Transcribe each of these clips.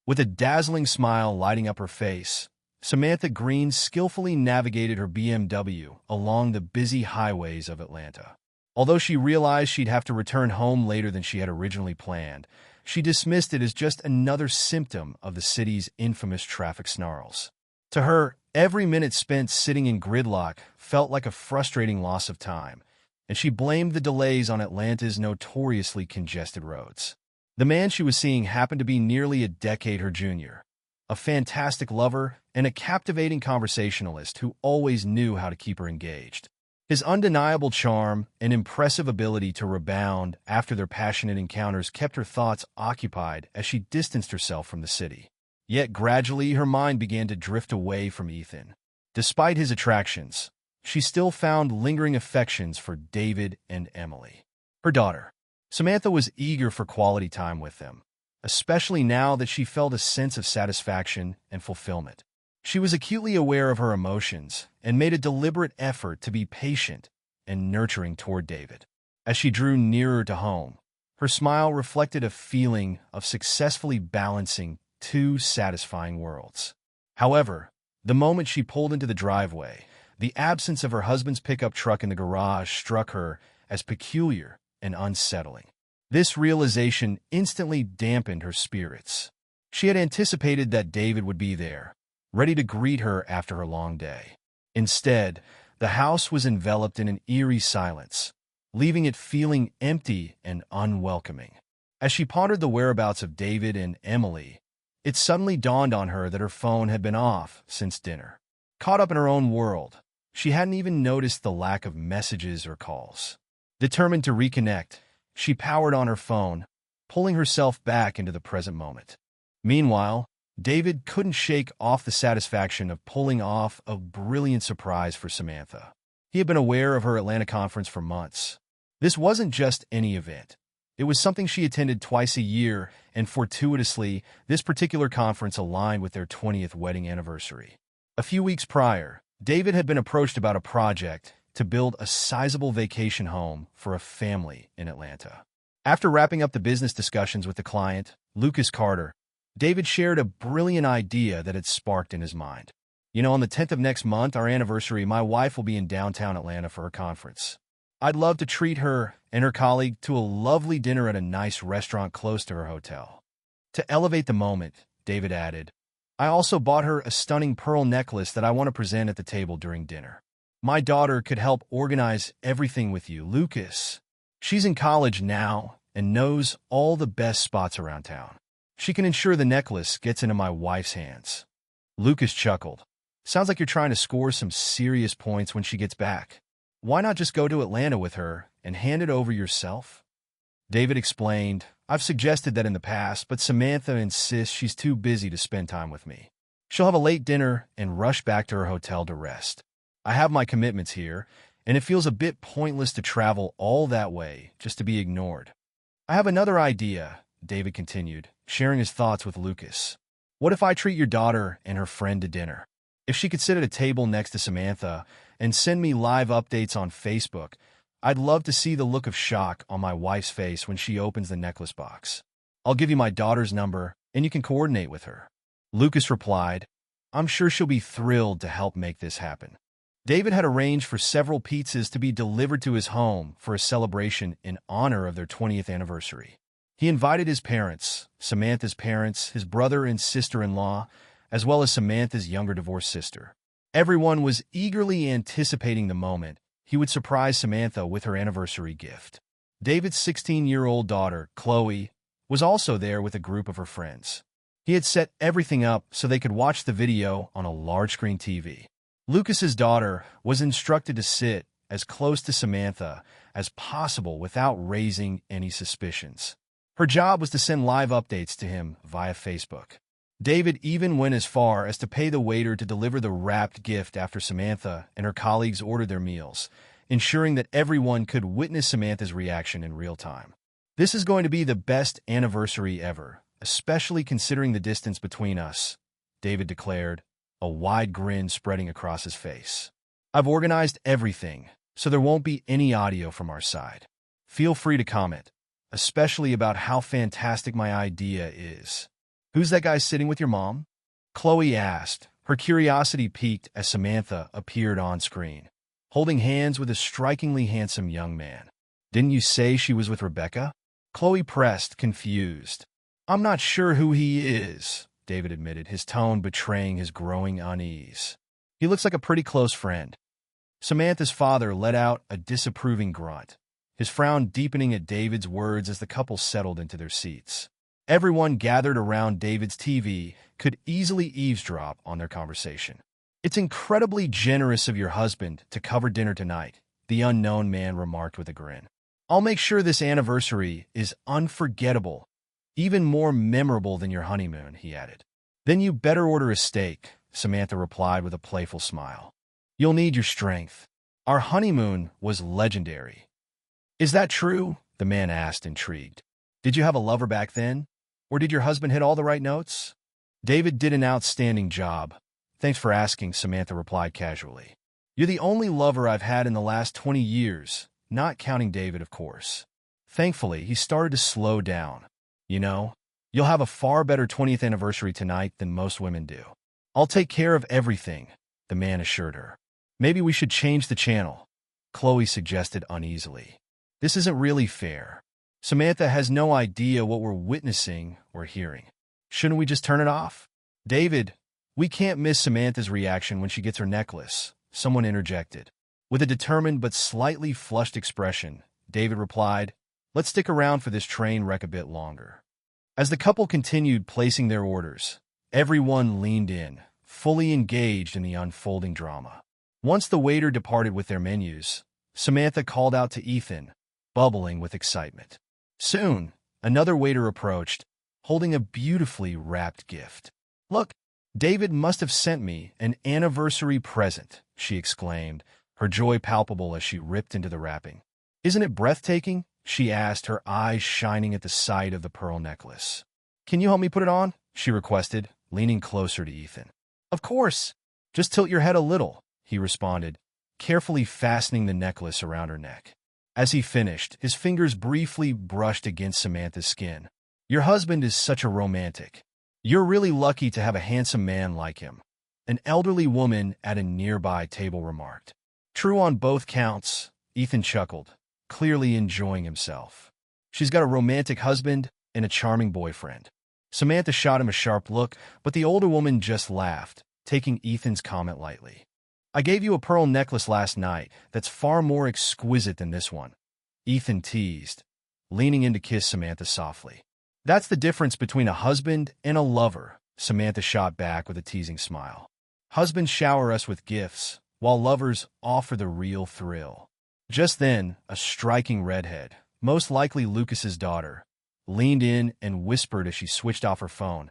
With a dazzling smile lighting up her face, Samantha Green skillfully navigated her BMW along the busy highways of Atlanta. Although she realized she'd have to return home later than she had originally planned, she dismissed it as just another symptom of the city's infamous traffic snarls. To her, every minute spent sitting in gridlock felt like a frustrating loss of time, and she blamed the delays on Atlanta's notoriously congested roads. The man she was seeing happened to be nearly a decade her junior, a fantastic lover and a captivating conversationalist who always knew how to keep her engaged. His undeniable charm and impressive ability to rebound after their passionate encounters kept her thoughts occupied as she distanced herself from the city. Yet gradually her mind began to drift away from Ethan. Despite his attractions, she still found lingering affections for David and Emily, her daughter. Samantha was eager for quality time with them, especially now that she felt a sense of satisfaction and fulfillment. She was acutely aware of her emotions and made a deliberate effort to be patient and nurturing toward David. As she drew nearer to home, her smile reflected a feeling of successfully balancing two satisfying worlds. However, the moment she pulled into the driveway, the absence of her husband's pickup truck in the garage struck her as peculiar and unsettling. This realization instantly dampened her spirits. She had anticipated that David would be there, ready to greet her after her long day. Instead, the house was enveloped in an eerie silence, leaving it feeling empty and unwelcoming. As she pondered the whereabouts of David and Emily, it suddenly dawned on her that her phone had been off since dinner. Caught up in her own world, she hadn't even noticed the lack of messages or calls. Determined to reconnect, she powered on her phone, pulling herself back into the present moment. Meanwhile, David couldn't shake off the satisfaction of pulling off a brilliant surprise for Samantha. He had been aware of her Atlanta conference for months. This wasn't just any event. It was something she attended twice a year, and fortuitously, this particular conference aligned with their 20th wedding anniversary. A few weeks prior, David had been approached about a project to build a sizable vacation home for a family in Atlanta. After wrapping up the business discussions with the client, Lucas Carter, David shared a brilliant idea that had sparked in his mind. On the 10th of next month, our anniversary, my wife will be in downtown Atlanta for her conference. I'd love to treat her and her colleague to a lovely dinner at a nice restaurant close to her hotel. To elevate the moment, David added, I also bought her a stunning pearl necklace that I want to present at the table during dinner. My daughter could help organize everything with you, Lucas. She's in college now and knows all the best spots around town. She can ensure the necklace gets into my wife's hands. Lucas chuckled. Sounds like you're trying to score some serious points when she gets back. Why not just go to Atlanta with her and hand it over yourself? David explained, I've suggested that in the past, but Samantha insists she's too busy to spend time with me. She'll have a late dinner and rush back to her hotel to rest. I have my commitments here, and it feels a bit pointless to travel all that way just to be ignored. I have another idea, David continued, sharing his thoughts with Lucas. What if I treat your daughter and her friend to dinner? If she could sit at a table next to Samantha and send me live updates on Facebook, I'd love to see the look of shock on my wife's face when she opens the necklace box. I'll give you my daughter's number, and you can coordinate with her. Lucas replied, I'm sure she'll be thrilled to help make this happen. David had arranged for several pizzas to be delivered to his home for a celebration in honor of their 20th anniversary. He invited his parents, Samantha's parents, his brother and sister-in-law, as well as Samantha's younger divorced sister. Everyone was eagerly anticipating the moment he would surprise Samantha with her anniversary gift. David's 16-year-old daughter, Chloe, was also there with a group of her friends. He had set everything up so they could watch the video on a large-screen TV. Lucas's daughter was instructed to sit as close to Samantha as possible without raising any suspicions. Her job was to send live updates to him via Facebook. David even went as far as to pay the waiter to deliver the wrapped gift after Samantha and her colleagues ordered their meals, ensuring that everyone could witness Samantha's reaction in real time. This is going to be the best anniversary ever, especially considering the distance between us, David declared, a wide grin spreading across his face. I've organized everything, so there won't be any audio from our side. Feel free to comment, especially about how fantastic my idea is. "Who's that guy sitting with your mom?" Chloe asked. Her curiosity piqued as Samantha appeared on screen, holding hands with a strikingly handsome young man. "Didn't you say she was with Rebecca?" Chloe pressed, confused. "I'm not sure who he is," David admitted, his tone betraying his growing unease. "He looks like a pretty close friend." Samantha's father let out a disapproving grunt, his frown deepening at David's words as the couple settled into their seats. Everyone gathered around David's TV could easily eavesdrop on their conversation. "It's incredibly generous of your husband to cover dinner tonight," the unknown man remarked with a grin. "I'll make sure this anniversary is unforgettable, even more memorable than your honeymoon," he added. "Then you better order a steak," Samantha replied with a playful smile. "You'll need your strength. Our honeymoon was legendary." "Is that true?" the man asked, intrigued. "Did you have a lover back then? Or did your husband hit all the right notes?" "David did an outstanding job. Thanks for asking," Samantha replied casually. "You're the only lover I've had in the last 20 years, not counting David, of course." Thankfully, he started to slow down. "You know, you'll have a far better 20th anniversary tonight than most women do." "I'll take care of everything," the man assured her. "Maybe we should change the channel," Chloe suggested uneasily. "This isn't really fair. Samantha has no idea what we're witnessing or hearing. Shouldn't we just turn it off?" "David, we can't miss Samantha's reaction when she gets her necklace," someone interjected. With a determined but slightly flushed expression, David replied, "Let's stick around for this train wreck a bit longer." As the couple continued placing their orders, everyone leaned in, fully engaged in the unfolding drama. Once the waiter departed with their menus, Samantha called out to Ethan, bubbling with excitement. Soon, another waiter approached, holding a beautifully wrapped gift. "Look, David must have sent me an anniversary present," she exclaimed, her joy palpable as she ripped into the wrapping. "Isn't it breathtaking?" she asked, her eyes shining at the sight of the pearl necklace. "Can you help me put it on?" she requested, leaning closer to Ethan. "Of course. Just tilt your head a little," he responded, carefully fastening the necklace around her neck. As he finished, his fingers briefly brushed against Samantha's skin. "Your husband is such a romantic. You're really lucky to have a handsome man like him," an elderly woman at a nearby table remarked. "True on both counts," Ethan chuckled, clearly enjoying himself. "She's got a romantic husband and a charming boyfriend." Samantha shot him a sharp look, but the older woman just laughed, taking Ethan's comment lightly. "I gave you a pearl necklace last night that's far more exquisite than this one," Ethan teased, leaning in to kiss Samantha softly. "That's the difference between a husband and a lover," Samantha shot back with a teasing smile. "Husbands shower us with gifts, while lovers offer the real thrill." Just then, a striking redhead, most likely Lucas's daughter, leaned in and whispered as she switched off her phone,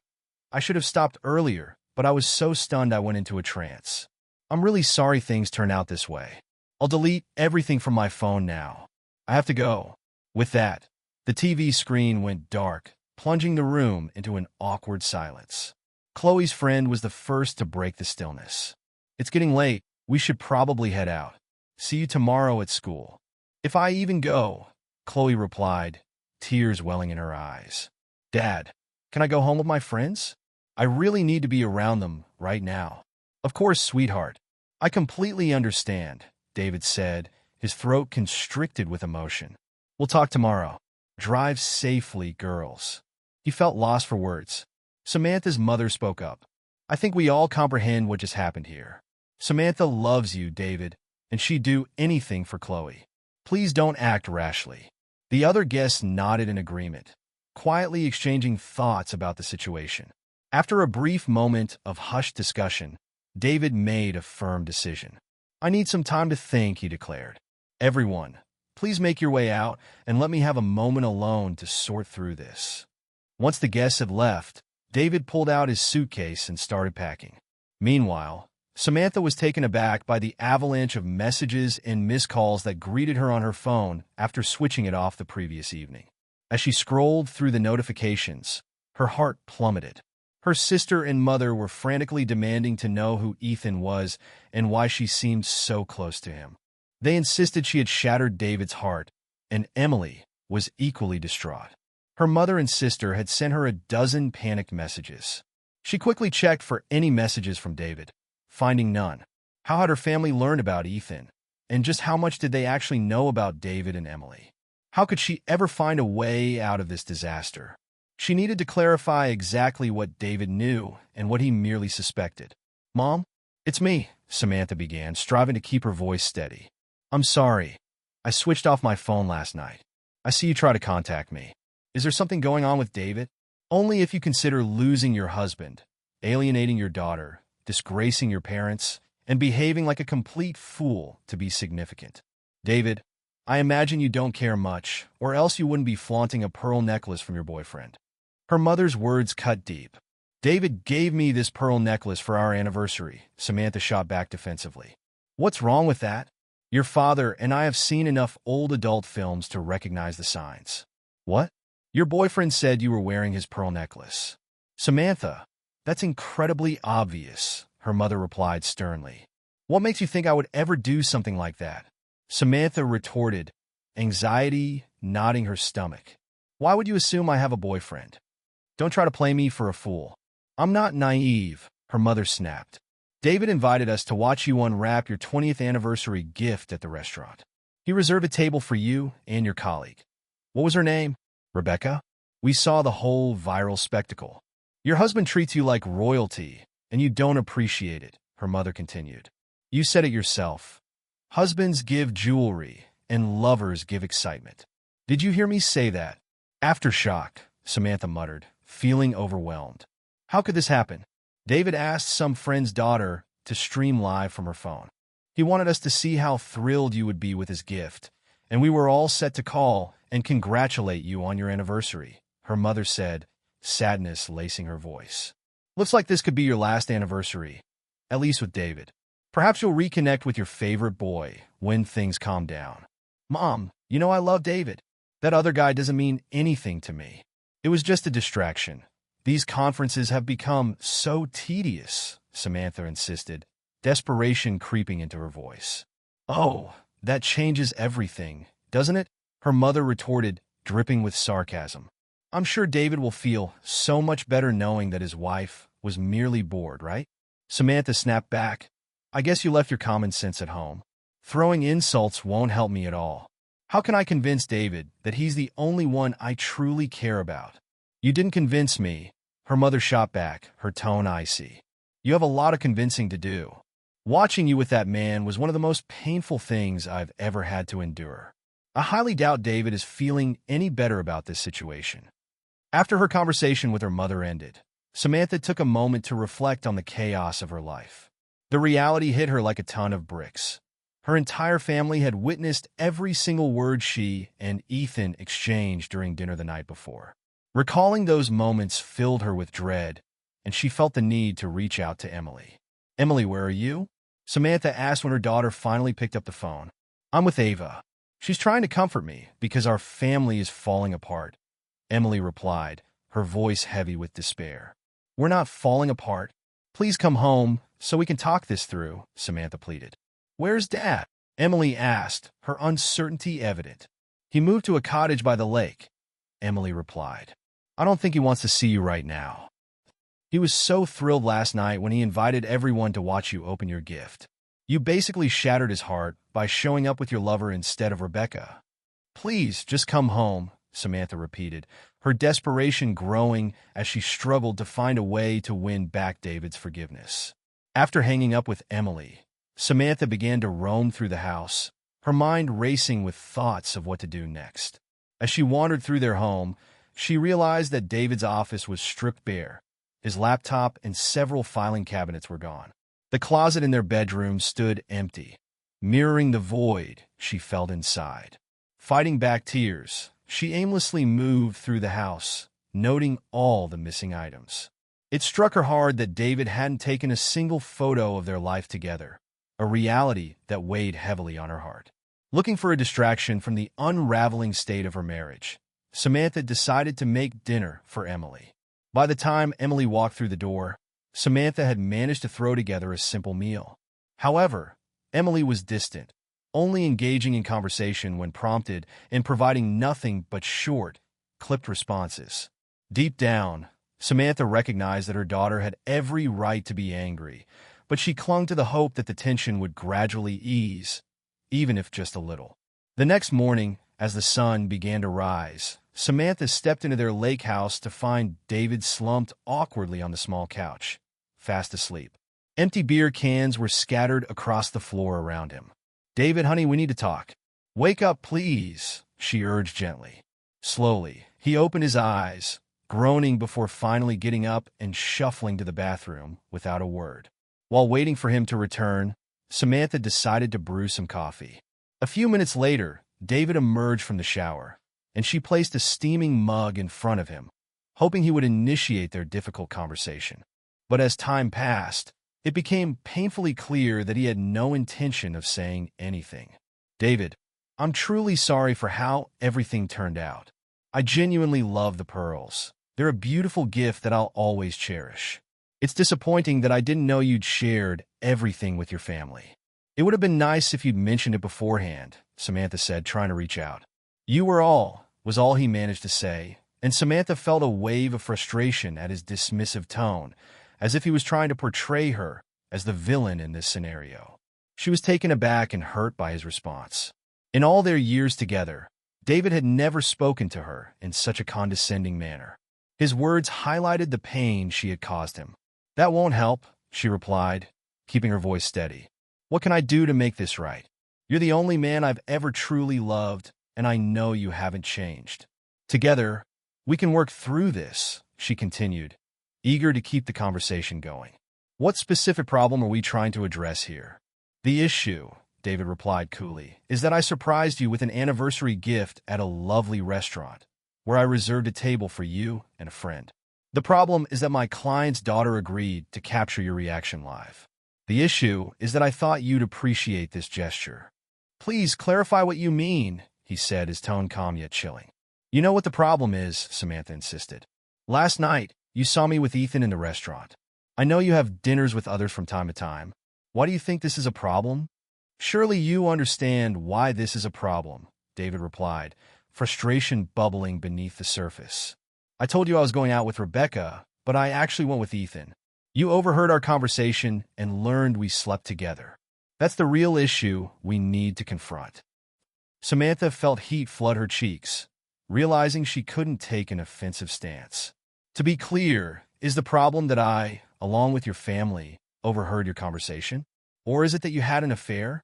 "I should have stopped earlier, but I was so stunned I went into a trance. I'm really sorry things turned out this way. I'll delete everything from my phone now. I have to go." With that, the TV screen went dark, plunging the room into an awkward silence. Chloe's friend was the first to break the stillness. "It's getting late. We should probably head out. See you tomorrow at school." "If I even go," Chloe replied, tears welling in her eyes. "Dad, can I go home with my friends? I really need to be around them right now." "Of course, sweetheart. I completely understand," David said, his throat constricted with emotion. "We'll talk tomorrow. Drive safely, girls." He felt lost for words. Samantha's mother spoke up. "I think we all comprehend what just happened here. Samantha loves you, David, and she'd do anything for Chloe. Please don't act rashly." The other guests nodded in agreement, quietly exchanging thoughts about the situation. After a brief moment of hushed discussion, David made a firm decision. "I need some time to think," he declared. "Everyone, please make your way out and let me have a moment alone to sort through this." Once the guests had left, David pulled out his suitcase and started packing. Meanwhile, Samantha was taken aback by the avalanche of messages and missed calls that greeted her on her phone after switching it off the previous evening. As she scrolled through the notifications, her heart plummeted. Her sister and mother were frantically demanding to know who Ethan was and why she seemed so close to him. They insisted she had shattered David's heart, and Emily was equally distraught. Her mother and sister had sent her a dozen panicked messages. She quickly checked for any messages from David, finding none. How had her family learned about Ethan? And just how much did they actually know about David and Emily? How could she ever find a way out of this disaster? She needed to clarify exactly what David knew and what he merely suspected. "Mom, it's me," Samantha began, striving to keep her voice steady. "I'm sorry. I switched off my phone last night. I see you try to contact me. Is there something going on with David? Only if you consider losing your husband, alienating your daughter, disgracing your parents, and behaving like a complete fool to be significant. David, I imagine you don't care much, or else you wouldn't be flaunting a pearl necklace from your boyfriend." Her mother's words cut deep. "David gave me this pearl necklace for our anniversary," Samantha shot back defensively. "What's wrong with that? Your father and I have seen enough old adult films to recognize the signs." "What? Your boyfriend said you were wearing his pearl necklace." "Samantha, that's incredibly obvious," her mother replied sternly. "What makes you think I would ever do something like that?" Samantha retorted, anxiety knotting her stomach. "Why would you assume I have a boyfriend? Don't try to play me for a fool." "I'm not naive," her mother snapped. "David invited us to watch you unwrap your 20th anniversary gift at the restaurant. He reserved a table for you and your colleague. What was her name? Rebecca? We saw the whole viral spectacle. Your husband treats you like royalty, and you don't appreciate it," her mother continued. "You said it yourself. Husbands give jewelry, and lovers give excitement. Did you hear me say that?" "Aftershock," Samantha muttered, feeling overwhelmed. "How could this happen?" "David asked some friend's daughter to stream live from her phone. He wanted us to see how thrilled you would be with his gift, and we were all set to call and congratulate you on your anniversary," her mother said, sadness lacing her voice. "Looks like this could be your last anniversary, at least with David. Perhaps you'll reconnect with your favorite boy when things calm down." "Mom, you know I love David. That other guy doesn't mean anything to me. It was just a distraction. These conferences have become so tedious," Samantha insisted, desperation creeping into her voice. "Oh, that changes everything, doesn't it?" her mother retorted, dripping with sarcasm. "I'm sure David will feel so much better knowing that his wife was merely bored, right?" Samantha snapped back. "I guess you left your common sense at home. Throwing insults won't help me at all. How can I convince David that he's the only one I truly care about?" "You didn't convince me," her mother shot back, her tone icy. "You have a lot of convincing to do. Watching you with that man was one of the most painful things I've ever had to endure. I highly doubt David is feeling any better about this situation." After her conversation with her mother ended, Samantha took a moment to reflect on the chaos of her life. The reality hit her like a ton of bricks. Her entire family had witnessed every single word she and Ethan exchanged during dinner the night before. Recalling those moments filled her with dread, and she felt the need to reach out to Emily. "Emily, where are you?" Samantha asked when her daughter finally picked up the phone. "I'm with Ava. She's trying to comfort me because our family is falling apart," Emily replied, her voice heavy with despair. "We're not falling apart. Please come home so we can talk this through," Samantha pleaded. "Where's Dad?" Emily asked, her uncertainty evident. "He moved to a cottage by the lake," Emily replied. "I don't think he wants to see you right now. He was so thrilled last night when he invited everyone to watch you open your gift. You basically shattered his heart by showing up with your lover instead of Rebecca." "Please, just come home," Samantha repeated, her desperation growing as she struggled to find a way to win back David's forgiveness. After hanging up with Emily, Samantha began to roam through the house, her mind racing with thoughts of what to do next. As she wandered through their home, she realized that David's office was stripped bare. His laptop and several filing cabinets were gone. The closet in their bedroom stood empty, mirroring the void she felt inside. Fighting back tears, she aimlessly moved through the house, noting all the missing items. It struck her hard that David hadn't taken a single photo of their life together, a reality that weighed heavily on her heart. Looking for a distraction from the unraveling state of her marriage, Samantha decided to make dinner for Emily. By the time Emily walked through the door, Samantha had managed to throw together a simple meal. However, Emily was distant, only engaging in conversation when prompted and providing nothing but short, clipped responses. Deep down, Samantha recognized that her daughter had every right to be angry, but she clung to the hope that the tension would gradually ease, even if just a little. The next morning, as the sun began to rise, Samantha stepped into their lake house to find David slumped awkwardly on the small couch, fast asleep. Empty beer cans were scattered across the floor around him. "David, honey, we need to talk." "Wake up, please," she urged gently. Slowly, he opened his eyes, groaning before finally getting up and shuffling to the bathroom without a word. While waiting for him to return, Samantha decided to brew some coffee. A few minutes later, David emerged from the shower, and she placed a steaming mug in front of him, hoping he would initiate their difficult conversation. But as time passed, it became painfully clear that he had no intention of saying anything. "David, I'm truly sorry for how everything turned out. I genuinely love the pearls. They're a beautiful gift that I'll always cherish. It's disappointing that I didn't know you'd shared everything with your family. It would have been nice if you'd mentioned it beforehand," Samantha said, trying to reach out. "You were all," was all he managed to say, and Samantha felt a wave of frustration at his dismissive tone, as if he was trying to portray her as the villain in this scenario. She was taken aback and hurt by his response. In all their years together, David had never spoken to her in such a condescending manner. His words highlighted the pain she had caused him. "That won't help," she replied, keeping her voice steady. "What can I do to make this right? You're the only man I've ever truly loved, and I know you haven't changed. Together, we can work through this," she continued, eager to keep the conversation going. "What specific problem are we trying to address here?" "The issue," David replied coolly, "is that I surprised you with an anniversary gift at a lovely restaurant, where I reserved a table for you and a friend. The problem is that my client's daughter agreed to capture your reaction live. The issue is that I thought you'd appreciate this gesture." "Please clarify what you mean," he said, his tone calm yet chilling. "You know what the problem is," Samantha insisted. "Last night, you saw me with Ethan in the restaurant. I know you have dinners with others from time to time. Why do you think this is a problem?" "Surely you understand why this is a problem," David replied, frustration bubbling beneath the surface. "I told you I was going out with Rebecca, but I actually went with Ethan. You overheard our conversation and learned we slept together. That's the real issue we need to confront." Samantha felt heat flood her cheeks, realizing she couldn't take an offensive stance. "To be clear, is the problem that I, along with your family, overheard your conversation? Or is it that you had an affair?"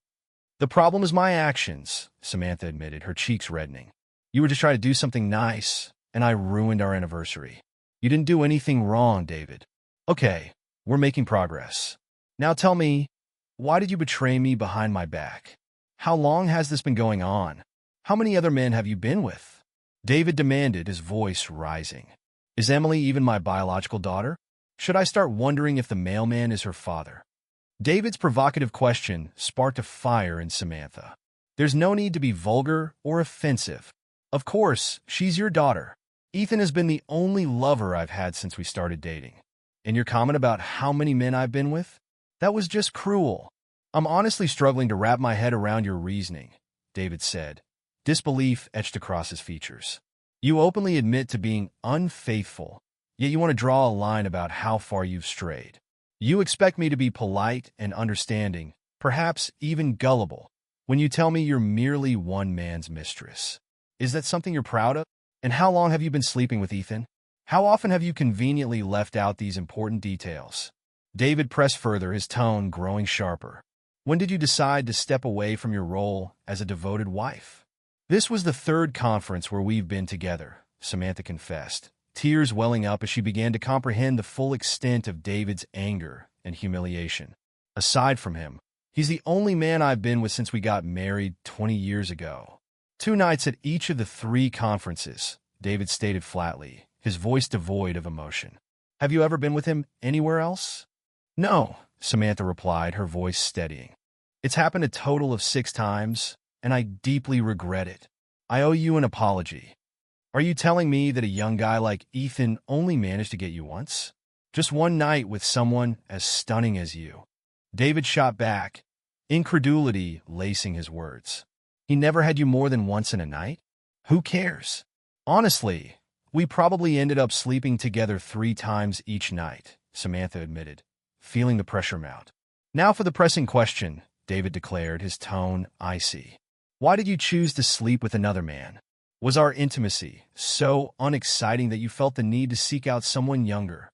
"The problem is my actions," Samantha admitted, her cheeks reddening. "You were just trying to do something nice, and I ruined our anniversary. You didn't do anything wrong, David. Okay, we're making progress. Now tell me, why did you betray me behind my back? How long has this been going on? How many other men have you been with?" David demanded, his voice rising. "Is Emily even my biological daughter? Should I start wondering if the mailman is her father?" David's provocative question sparked a fire in Samantha. "There's no need to be vulgar or offensive. Of course, she's your daughter. Ethan has been the only lover I've had since we started dating. And your comment about how many men I've been with? That was just cruel. I'm honestly struggling to wrap my head around your reasoning," David said, disbelief etched across his features. "You openly admit to being unfaithful, yet you want to draw a line about how far you've strayed. You expect me to be polite and understanding, perhaps even gullible, when you tell me you're merely one man's mistress. Is that something you're proud of? And how long have you been sleeping with Ethan? How often have you conveniently left out these important details?" David pressed further, his tone growing sharper. "When did you decide to step away from your role as a devoted wife?" "This was the third conference where we've been together," Samantha confessed, tears welling up as she began to comprehend the full extent of David's anger and humiliation. "Aside from him, he's the only man I've been with since we got married 20 years ago." 2 nights at each of the 3 conferences, David stated flatly, his voice devoid of emotion. "Have you ever been with him anywhere else?" "No," Samantha replied, her voice steadying. "It's happened a total of 6 times, and I deeply regret it. I owe you an apology." "Are you telling me that a young guy like Ethan only managed to get you once? Just one night with someone as stunning as you?" David shot back, incredulity lacing his words. "He never had you more than once in a night? Who cares? Honestly, We probably ended up sleeping together 3 times each night, Samantha admitted, feeling the pressure mount. Now for the pressing question, David declared, his tone icy. Why did you choose to sleep with another man? Was our intimacy so unexciting that you felt the need to seek out someone younger?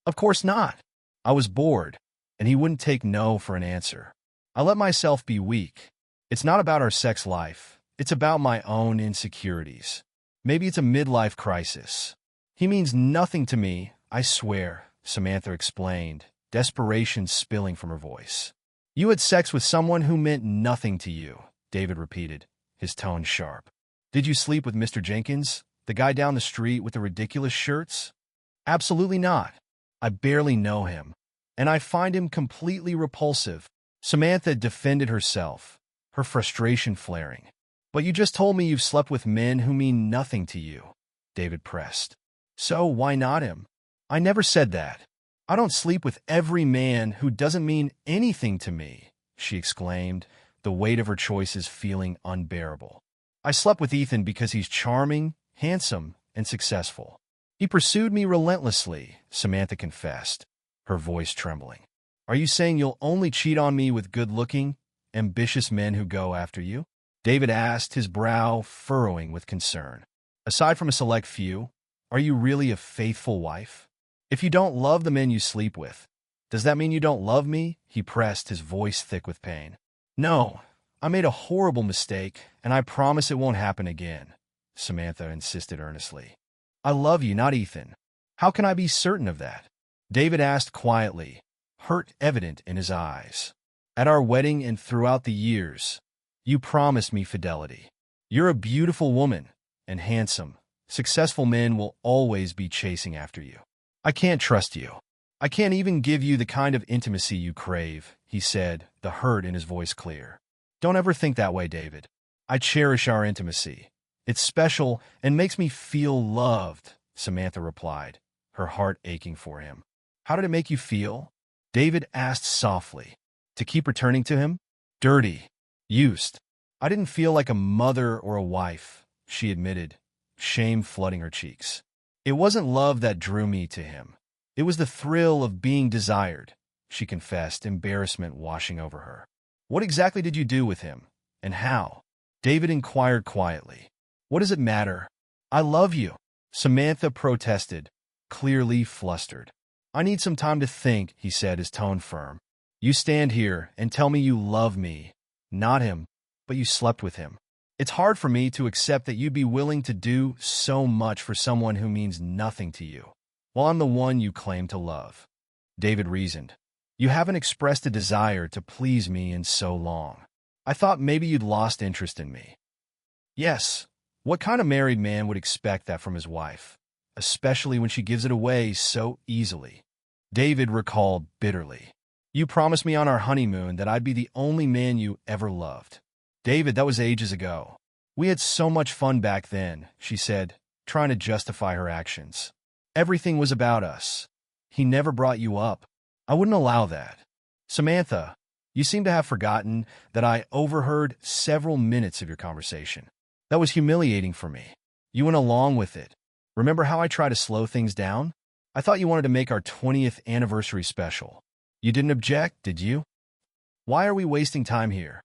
Of course not. I was bored, and he wouldn't take no for an answer. I let myself be weak. It's not about our sex life. It's about my own insecurities. Maybe it's a midlife crisis. He means nothing to me, I swear, Samantha explained, desperation spilling from her voice. You had sex with someone who meant nothing to you, David repeated, his tone sharp. Did you sleep with Mr. Jenkins, the guy down the street with the ridiculous shirts? Absolutely not. I barely know him, and I find him completely repulsive. Samantha defended herself, her frustration flaring. But you just told me you've slept with men who mean nothing to you, David pressed. So why not him? I never said that. I don't sleep with every man who doesn't mean anything to me, she exclaimed, the weight of her choices feeling unbearable. I slept with Ethan because he's charming, handsome, and successful. He pursued me relentlessly, Samantha confessed, her voice trembling. Are you saying you'll only cheat on me with good-looking, ambitious men who go after you? David asked, his brow furrowing with concern. Aside from a select few, are you really a faithful wife? If you don't love the men you sleep with, does that mean you don't love me? He pressed, his voice thick with pain. No, I made a horrible mistake, and I promise it won't happen again, Samantha insisted earnestly. I love you, not Ethan. How can I be certain of that? David asked quietly, hurt evident in his eyes. At our wedding and throughout the years, you promised me fidelity. You're a beautiful woman, and handsome, successful men will always be chasing after you. I can't trust you. I can't even give you the kind of intimacy you crave, he said, the hurt in his voice clear. Don't ever think that way, David. I cherish our intimacy. It's special and makes me feel loved, Samantha replied, her heart aching for him. How did it make you feel? David asked softly. To keep returning to him? Dirty. Used. I didn't feel like a mother or a wife, she admitted, shame flooding her cheeks. It wasn't love that drew me to him. It was the thrill of being desired, she confessed, embarrassment washing over her. What exactly did you do with him, and how? David inquired quietly. What does it matter? I love you, Samantha protested, clearly flustered. I need some time to think, he said, his tone firm. You stand here and tell me you love me, not him, but you slept with him. It's hard for me to accept that you'd be willing to do so much for someone who means nothing to you, while I'm the one you claim to love. David reasoned. You haven't expressed a desire to please me in so long. I thought maybe you'd lost interest in me. Yes, what kind of married man would expect that from his wife, especially when she gives it away so easily? David recalled bitterly. You promised me on our honeymoon that I'd be the only man you ever loved. David, that was ages ago. We had so much fun back then, she said, trying to justify her actions. Everything was about us. He never brought you up. I wouldn't allow that. Samantha, you seem to have forgotten that I overheard several minutes of your conversation. That was humiliating for me. You went along with it. Remember how I tried to slow things down? I thought you wanted to make our 20th anniversary special. You didn't object, did you? Why are we wasting time here?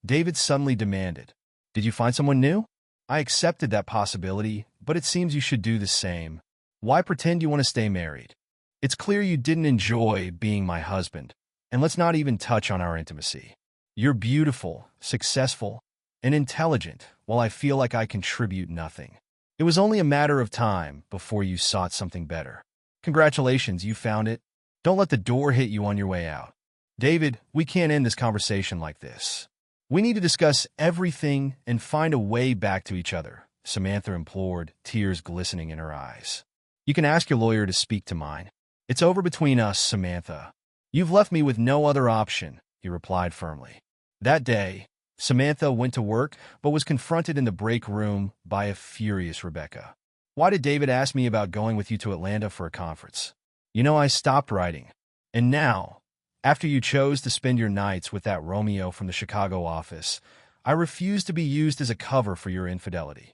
David suddenly demanded. Did you find someone new? I accepted that possibility, but it seems you should do the same. Why pretend you want to stay married? It's clear you didn't enjoy being my husband, and let's not even touch on our intimacy. You're beautiful, successful, and intelligent, while I feel like I contribute nothing. It was only a matter of time before you sought something better. Congratulations, you found it. Don't let the door hit you on your way out. David, we can't end this conversation like this. We need to discuss everything and find a way back to each other, Samantha implored, tears glistening in her eyes. You can ask your lawyer to speak to mine. It's over between us, Samantha. You've left me with no other option, he replied firmly. That day, Samantha went to work but was confronted in the break room by a furious Rebecca. Why did David ask me about going with you to Atlanta for a conference? You know, I stopped writing. And now, after you chose to spend your nights with that Romeo from the Chicago office, I refuse to be used as a cover for your infidelity.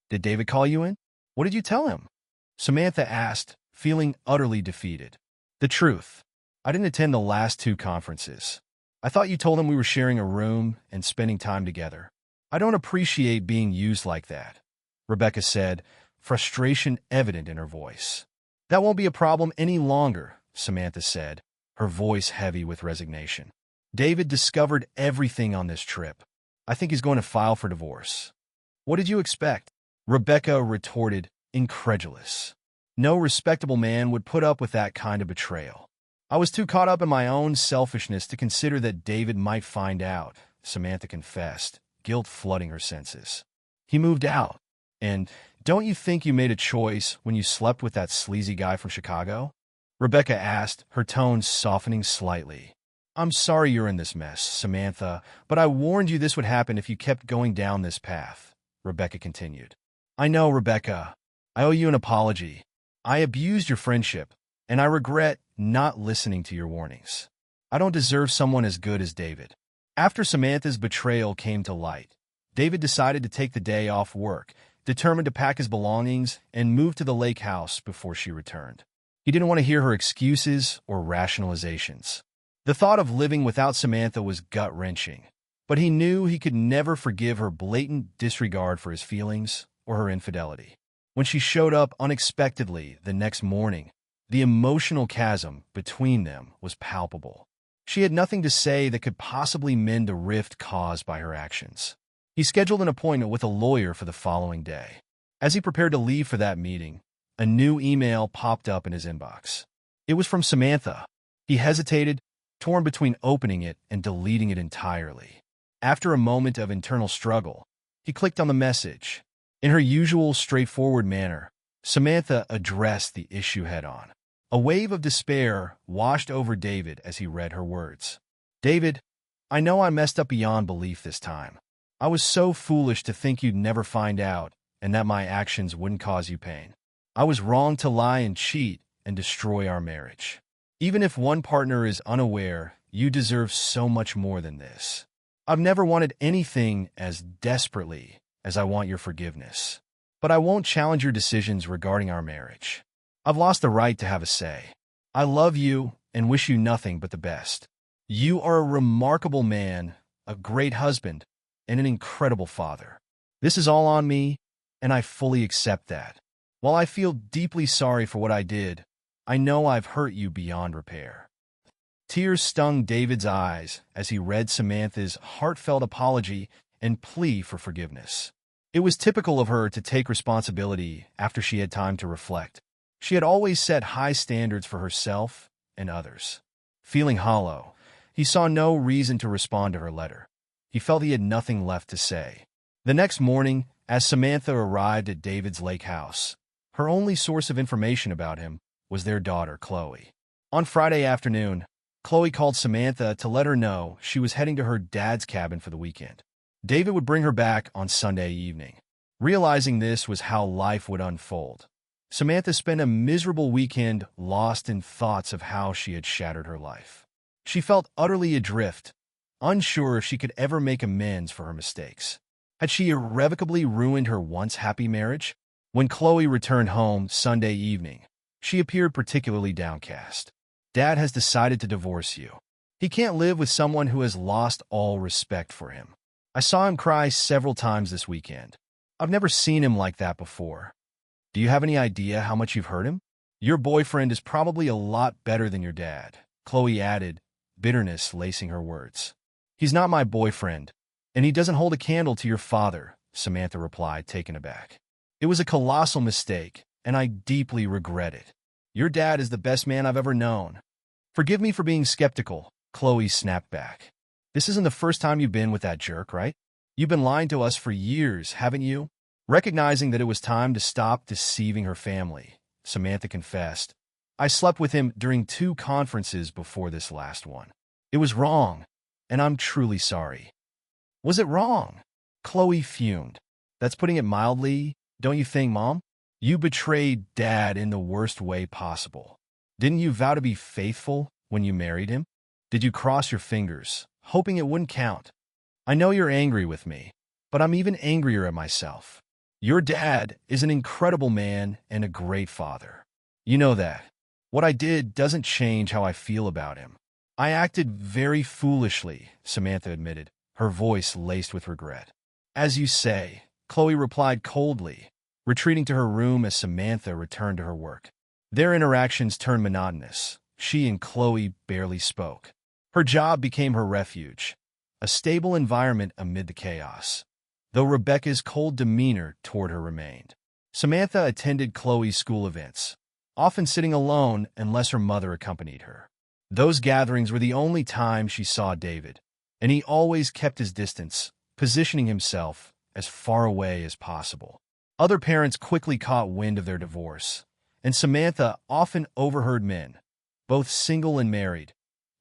Did David call you in? What did you tell him? Samantha asked, feeling utterly defeated. The truth. I didn't attend the last two conferences. I thought you told him we were sharing a room and spending time together. I don't appreciate being used like that, Rebecca said, frustration evident in her voice. That won't be a problem any longer, Samantha said, her voice heavy with resignation. David discovered everything on this trip. I think he's going to file for divorce. What did you expect? Rebecca retorted, incredulous. No respectable man would put up with that kind of betrayal. I was too caught up in my own selfishness to consider that David might find out, Samantha confessed, guilt flooding her senses. He moved out. And don't you think you made a choice when you slept with that sleazy guy from Chicago? Rebecca asked, her tone softening slightly. I'm sorry you're in this mess, Samantha, but I warned you this would happen if you kept going down this path, Rebecca continued. I know, Rebecca. I owe you an apology. I abused your friendship, and I regret not listening to your warnings. I don't deserve someone as good as David. After Samantha's betrayal came to light, David decided to take the day off work, determined to pack his belongings and move to the lake house before she returned. He didn't want to hear her excuses or rationalizations. The thought of living without Samantha was gut-wrenching, but he knew he could never forgive her blatant disregard for his feelings or her infidelity. When she showed up unexpectedly the next morning, the emotional chasm between them was palpable. She had nothing to say that could possibly mend the rift caused by her actions. He scheduled an appointment with a lawyer for the following day. As he prepared to leave for that meeting, a new email popped up in his inbox. It was from Samantha. He hesitated, torn between opening it and deleting it entirely. After a moment of internal struggle, he clicked on the message. In her usual straightforward manner, Samantha addressed the issue head-on. A wave of despair washed over David as he read her words. David, I know I messed up beyond belief this time. I was so foolish to think you'd never find out and that my actions wouldn't cause you pain. I was wrong to lie and cheat and destroy our marriage. Even if one partner is unaware, you deserve so much more than this. I've never wanted anything as desperately as I want your forgiveness. But I won't challenge your decisions regarding our marriage. I've lost the right to have a say. I love you and wish you nothing but the best. You are a remarkable man, a great husband, and an incredible father. This is all on me, and I fully accept that. While I feel deeply sorry for what I did, I know I've hurt you beyond repair. Tears stung David's eyes as he read Samantha's heartfelt apology and plea for forgiveness. It was typical of her to take responsibility after she had time to reflect. She had always set high standards for herself and others. Feeling hollow, he saw no reason to respond to her letter. He felt he had nothing left to say. The next morning, as Samantha arrived at David's lake house, her only source of information about him was their daughter, Chloe. On Friday afternoon, Chloe called Samantha to let her know she was heading to her dad's cabin for the weekend. David would bring her back on Sunday evening. Realizing this was how life would unfold, Samantha spent a miserable weekend lost in thoughts of how she had shattered her life. She felt utterly adrift, unsure if she could ever make amends for her mistakes. Had she irrevocably ruined her once happy marriage? When Chloe returned home Sunday evening, she appeared particularly downcast. Dad has decided to divorce you. He can't live with someone who has lost all respect for him. I saw him cry several times this weekend. I've never seen him like that before. Do you have any idea how much you've hurt him? Your boyfriend is probably a lot better than your dad, Chloe added, bitterness lacing her words. He's not my boyfriend, and he doesn't hold a candle to your father, Samantha replied, taken aback. It was a colossal mistake, and I deeply regret it. Your dad is the best man I've ever known. Forgive me for being skeptical, Chloe snapped back. This isn't the first time you've been with that jerk, right? You've been lying to us for years, haven't you? Recognizing that it was time to stop deceiving her family, Samantha confessed. I slept with him during 2 conferences before this last one. It was wrong, and I'm truly sorry. Was it wrong? Chloe fumed. That's putting it mildly, don't you think, Mom? You betrayed Dad in the worst way possible. Didn't you vow to be faithful when you married him? Did you cross your fingers, hoping it wouldn't count? I know you're angry with me, but I'm even angrier at myself. Your dad is an incredible man and a great father. You know that. What I did doesn't change how I feel about him. I acted very foolishly, Samantha admitted, her voice laced with regret. As you say, Chloe replied coldly, retreating to her room as Samantha returned to her work. Their interactions turned monotonous. She and Chloe barely spoke. Her job became her refuge, a stable environment amid the chaos, though Rebecca's cold demeanor toward her remained. Samantha attended Chloe's school events, often sitting alone unless her mother accompanied her. Those gatherings were the only time she saw David, and he always kept his distance, positioning himself as far away as possible. Other parents quickly caught wind of their divorce, and Samantha often overheard men, both single and married,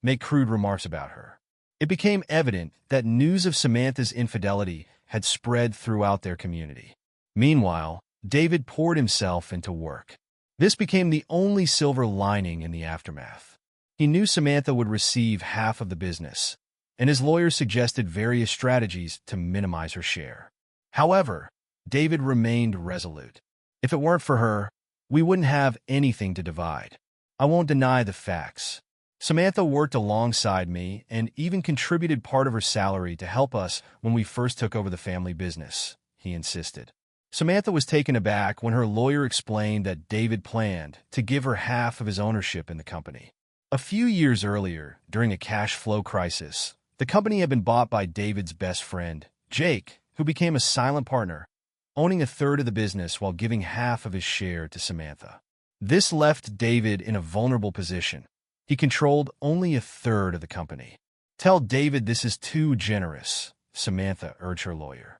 make crude remarks about her. It became evident that news of Samantha's infidelity had spread throughout their community. Meanwhile, David poured himself into work. This became the only silver lining in the aftermath. He knew Samantha would receive half of the business, and his lawyers suggested various strategies to minimize her share. However, David remained resolute. If it weren't for her, we wouldn't have anything to divide. I won't deny the facts. Samantha worked alongside me and even contributed part of her salary to help us when we first took over the family business, he insisted. Samantha was taken aback when her lawyer explained that David planned to give her half of his ownership in the company. A few years earlier, during a cash flow crisis, the company had been bought by David's best friend, Jake, who became a silent partner, owning a third of the business while giving half of his share to Samantha. This left David in a vulnerable position. He controlled only a third of the company. Tell David this is too generous, Samantha urged her lawyer.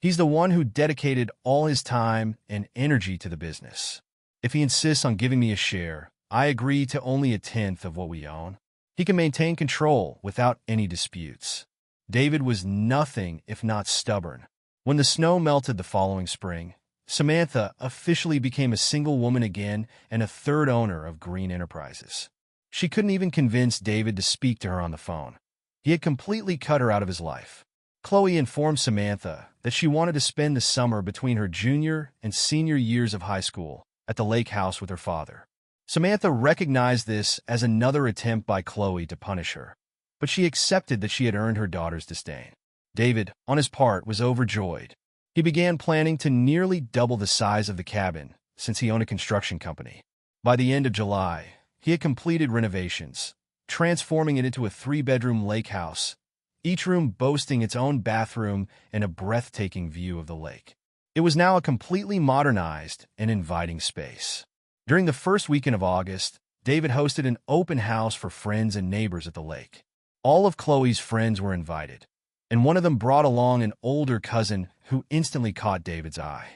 He's the one who dedicated all his time and energy to the business. If he insists on giving me a share, I agree to only a tenth of what we own. He can maintain control without any disputes. David was nothing if not stubborn. When the snow melted the following spring, Samantha officially became a single woman again and a third owner of Green Enterprises. She couldn't even convince David to speak to her on the phone. He had completely cut her out of his life. Chloe informed Samantha that she wanted to spend the summer between her junior and senior years of high school at the lake house with her father. Samantha recognized this as another attempt by Chloe to punish her, but she accepted that she had earned her daughter's disdain. David, on his part, was overjoyed. He began planning to nearly double the size of the cabin since he owned a construction company. By the end of July, he had completed renovations, transforming it into a 3-bedroom lake house, each room boasting its own bathroom and a breathtaking view of the lake. It was now a completely modernized and inviting space. During the first weekend of August, David hosted an open house for friends and neighbors at the lake. All of Chloe's friends were invited, and one of them brought along an older cousin who instantly caught David's eye.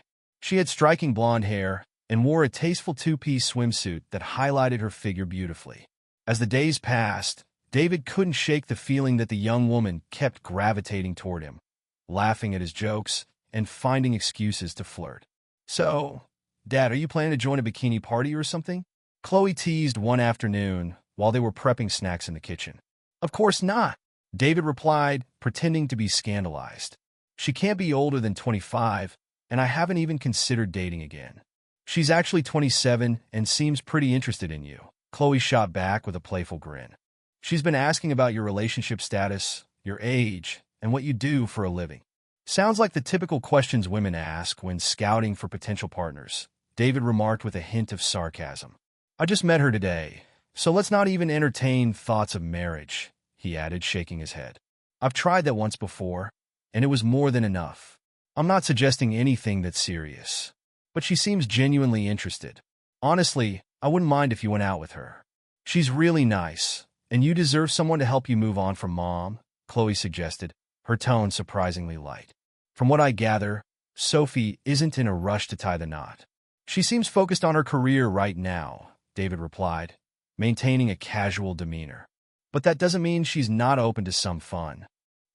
She had striking blonde hair and wore a tasteful 2-piece swimsuit that highlighted her figure beautifully. As the days passed, David couldn't shake the feeling that the young woman kept gravitating toward him, laughing at his jokes and finding excuses to flirt. "So, Dad, are you planning to join a bikini party or something?" Chloe teased one afternoon while they were prepping snacks in the kitchen. "Of course not," David replied, pretending to be scandalized. "She can't be older than 25, and I haven't even considered dating again." "She's actually 27 and seems pretty interested in you," Chloe shot back with a playful grin. "She's been asking about your relationship status, your age, and what you do for a living." "Sounds like the typical questions women ask when scouting for potential partners," David remarked with a hint of sarcasm. "I just met her today, so let's not even entertain thoughts of marriage," he added, shaking his head. "I've tried that once before, and it was more than enough. I'm not suggesting anything that's serious, but she seems genuinely interested. Honestly, I wouldn't mind if you went out with her. She's really nice, and you deserve someone to help you move on from Mom," Chloe suggested, her tone surprisingly light. "From what I gather, Sophie isn't in a rush to tie the knot. She seems focused on her career right now," David replied, maintaining a casual demeanor. "But that doesn't mean she's not open to some fun."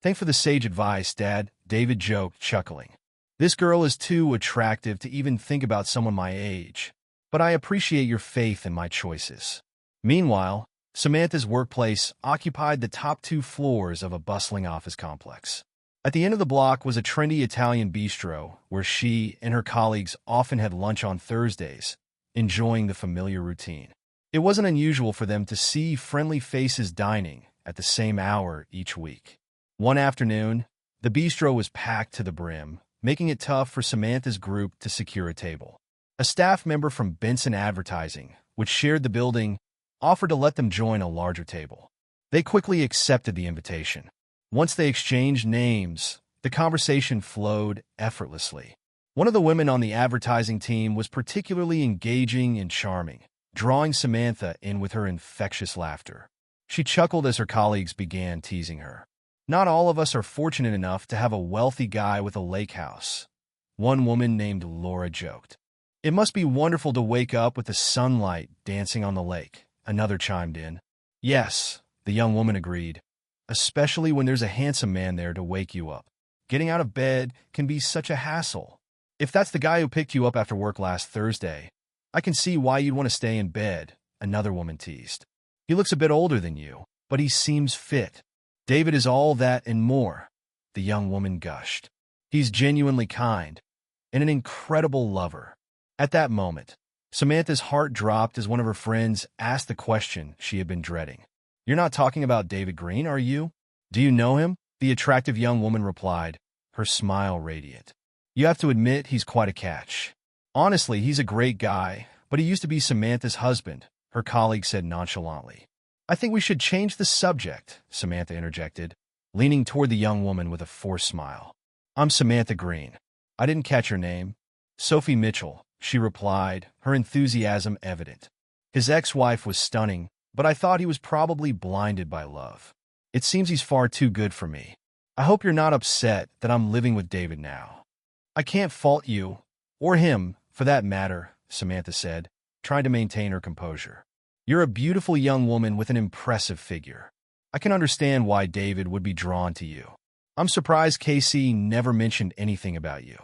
"Thanks for the sage advice, Dad," David joked, chuckling. "This girl is too attractive to even think about someone my age, but I appreciate your faith in my choices." Meanwhile, Samantha's workplace occupied the top 2 floors of a bustling office complex. At the end of the block was a trendy Italian bistro where she and her colleagues often had lunch on Thursdays, enjoying the familiar routine. It wasn't unusual for them to see friendly faces dining at the same hour each week. One afternoon, the bistro was packed to the brim, making it tough for Samantha's group to secure a table. A staff member from Benson Advertising, which shared the building, offered to let them join a larger table. They quickly accepted the invitation. Once they exchanged names, the conversation flowed effortlessly. One of the women on the advertising team was particularly engaging and charming, drawing Samantha in with her infectious laughter. She chuckled as her colleagues began teasing her. "Not all of us are fortunate enough to have a wealthy guy with a lake house," one woman named Laura joked. "It must be wonderful to wake up with the sunlight dancing on the lake," another chimed in. "Yes," the young woman agreed, "especially when there's a handsome man there to wake you up. Getting out of bed can be such a hassle. If that's the guy who picked you up after work last Thursday, I can see why you'd want to stay in bed," another woman teased. "He looks a bit older than you, but he seems fit. David is all that and more," the young woman gushed. "He's genuinely kind and an incredible lover." At that moment, Samantha's heart dropped as one of her friends asked the question she had been dreading. "You're not talking about David Green, are you? Do you know him?" the attractive young woman replied, her smile radiant. "You have to admit he's quite a catch. Honestly, he's a great guy, but he used to be Samantha's husband," her colleague said nonchalantly. "I think we should change the subject," Samantha interjected, leaning toward the young woman with a forced smile. "I'm Samantha Green. I didn't catch your name." "Sophie Mitchell," she replied, her enthusiasm evident. "His ex-wife was stunning, but I thought he was probably blinded by love. It seems he's far too good for me. I hope you're not upset that I'm living with David now." "I can't fault you, or him, for that matter," Samantha said, trying to maintain her composure. "You're a beautiful young woman with an impressive figure. I can understand why David would be drawn to you. I'm surprised KC never mentioned anything about you.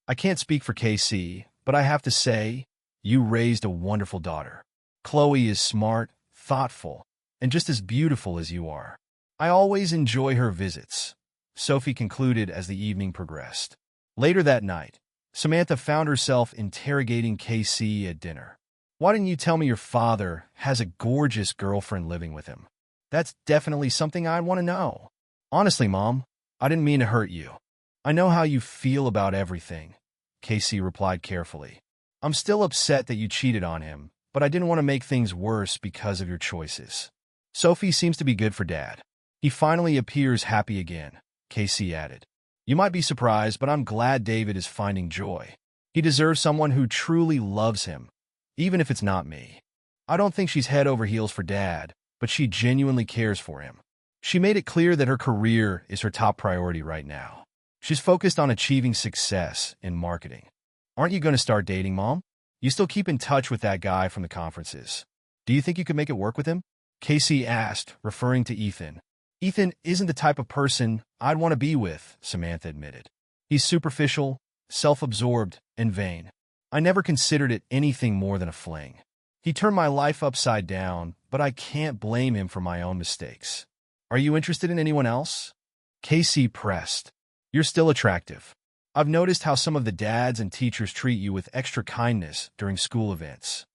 I can't speak for KC, but I have to say, you raised a wonderful daughter. Chloe is smart, thoughtful, and just as beautiful as you are. I always enjoy her visits," Sophie concluded as the evening progressed. Later that night, Samantha found herself interrogating KC at dinner. "Why didn't you tell me your father has a gorgeous girlfriend living with him? That's definitely something I want to know." "Honestly, Mom, I didn't mean to hurt you. I know how you feel about everything," KC replied carefully. "I'm still upset that you cheated on him, but I didn't want to make things worse because of your choices. Sophie seems to be good for Dad. He finally appears happy again," KC added. "You might be surprised, but I'm glad David is finding joy. He deserves someone who truly loves him, even if it's not me. I don't think she's head over heels for Dad, but she genuinely cares for him. She made it clear that her career is her top priority right now. She's focused on achieving success in marketing." "Aren't you going to start dating, Mom? You still keep in touch with that guy from the conferences. Do you think you could make it work with him?" KC asked, referring to Ethan. "Ethan isn't the type of person I'd want to be with," Samantha admitted. "He's superficial, self-absorbed, and vain. I never considered it anything more than a fling. He turned my life upside down, but I can't blame him for my own mistakes. Are you interested in anyone else?" KC pressed. "You're still attractive. I've noticed how some of the dads and teachers treat you with extra kindness during school events.